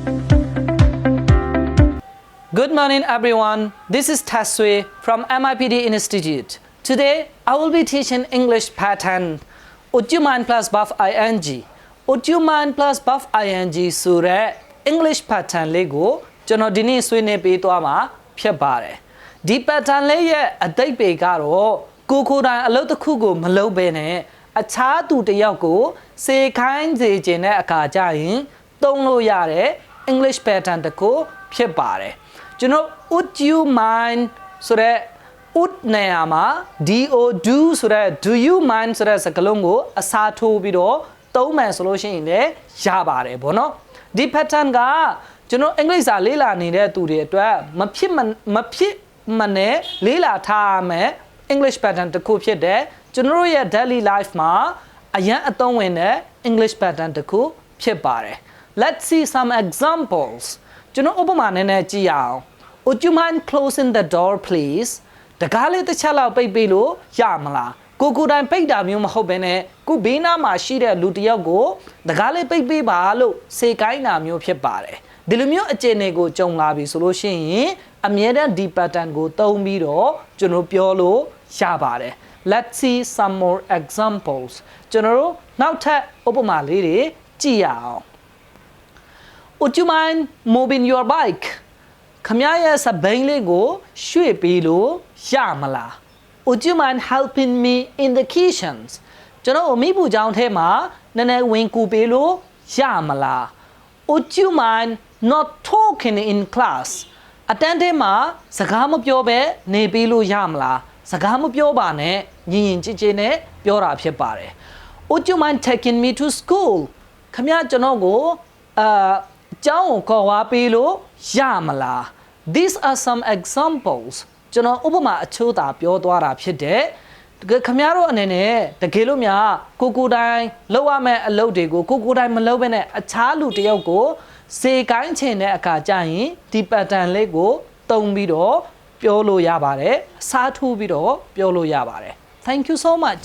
Good morning everyone, this is Taswe from MIPD Institute. Today I will be teaching English pattern Would you mind plus buff ing Would you mind plus buff ing ဆိုတဲ့ English pattern လေးကိုကျွန်တော်ဒီနေ့ဆွေးနွေးပေးသွားမှာဖြစ်ပါတယ်ဒီ pattern လေးရဲ့အဓိပ္ပာယ်ကတော့ကိုယ်တိုင်အလုပ်တစ်ခုကိုမလုပ်ဘဲနဲ့အခြားသူတစ်ယောက်ကိုစေခိုင်းစေခြင်းတဲ့အခါကျရင်သုံးလို့ရတဲ့ English pattern တစ်ခုဖြစ်ပါတယ်ကျွန်တော် would you mind ဆိုတဲ့ would နေရာမှာ do ဆိုတဲ့ do you mind ဆိုတဲ့စကားလုံးကိုအစားထိုးပြီးတော့သုံးမယ်ဆိုလို့ရှိရင်လည်းရပါတယ်ဗောနော်ဒီ pattern ကကျွန်တော်အင်္ဂလိပ်စာလေ့လာနေတဲ့သူတွေအတွက်မဖြစ်မနဲ့လေ့လာထားရမယ် English pattern တစ်ခုဖြစ်တဲ့ကျွန်တော်ရဲ့ daily life မှာအရင်အသုံးဝင်တဲ့ English pattern တစ်ခုဖြစ်ပါတယ် Let's see some examples ကျွန်တော်ဥပမာနည်းနည်းကြည့်ရအောင် Would you mind closing the door please တကားလေးတစ်ချက်လောက်ပိတ်ပေးလို့ရမလားကိုတိုင်ပိတ်တာမျိုးမဟုတ်ဘဲနဲ့ကိုဘေးနားမှာရှိတဲ့လူတစ်ယောက်ကိုတကားလေးပိတ်ပေးပါလို့စေကိုင်းတာမျိုးဖြစ်ပါတယ်ဒီလိုမျိုးအခြေအနေကိုကြုံလာပြီဆိုလို့ရှိရင်အမြဲတမ်းဒီ pattern ကိုသုံးပြီးတော့ကျွန်တော်ပြောလို့ရပါတယ် Let's see some more examples ကျွန်တော်တို့နောက်ထပ်ဥပမာလေးတွေကြည့်ရအောင် Would you mind moving your bike ခမရဲ့စပိန်လေးကိုရွှေ့ပေးလို့ရမလား Would you mind helping me in the kitchens ကျွန်တော်အမိဘူးကျောင်းထဲမှာနည်းနည်းဝင်ကူပေးလို့ရမလား Would you mind not talking in class အတန်းထဲမှာစကားမပြောဘဲနေပေးလို့ရမလားစကားမပြောပါနဲ့ညင်ညင်ကြည်ကြည်နဲ့ပြောတာဖြစ်ပါတယ် Would you mind taking me to school ခမကျွန်တော်ကိုကျောင်းကိုခေါ်ဝါပေးလို့ရမလား These are some examples ကျွန်တော်ဥပမာအချို့သာပြောသွားတာဖြစ်တဲ့ခမတို့အနေနဲ့တကယ်လို့များကိုတိုင်လောက်ရမယ့်အလုပ်တွေကိုကိုတိုင်မလုပ်ဘဲနဲ့အခြားလူတစ်ယောက်ကိုစေကိုင်းချင်တဲ့အခါကျရင်ဒီ pattern လေးကိုသုံးပြီးတော့ပြောလို့ရပါတယ်အစားထိုးပြီးတော့ပြောလို့ရပါတယ် Thank you so much